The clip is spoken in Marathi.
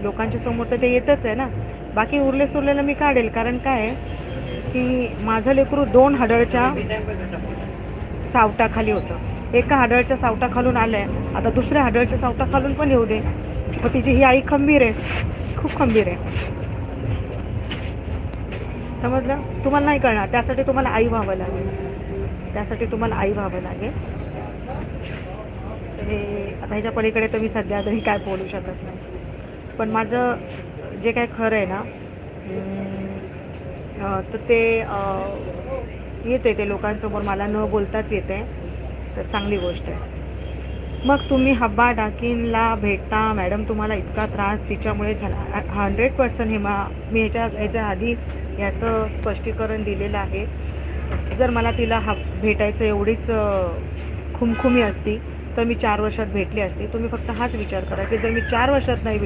लोकांच्या समोर तर ते येतच आहे ना. बाकी उरले सुरलेलं मी काढेल, कारण काय आहे की माझं लेकरू 2 हाडळच्या सावटाखाली होतं. एका हाडळच्या सावटाखालून आलं आहे, आता दुसऱ्या हाडळच्या सावटाखालून पण येऊ दे. मग तिची ही आई खंबीर आहे, खूप खंबीर आहे. समजलं? तुम्हाला नाही कळणार, त्यासाठी तुम्हाला आई व्हावं लागेल. त्यासाठी तुम्हाला आई व्हावं लागेल. हे आता ह्याच्या पलीकडे तर मी सध्या तरी काय बोलू शकत नाही. पण माझं जे काय खरं आहे ना, तर ते येते ते लोकांसमोर मला न बोलताच येते, तर चांगली गोष्ट आहे. मग तुम्ही हब्बा डाकीनला भेटता, मॅडम तुम्हाला इतका त्रास तिच्यामुळे झाला. 100% मी ह्याच्या आधी याचं स्पष्टीकरण दिलेलं आहे. जर मला तिला भेटायचं एवढीच खुमखुमी असती तर मी 4 वर्षात भेटली असती. तुम्ही फक्त हाच विचार करा की जर मी 4 वर्षात नाही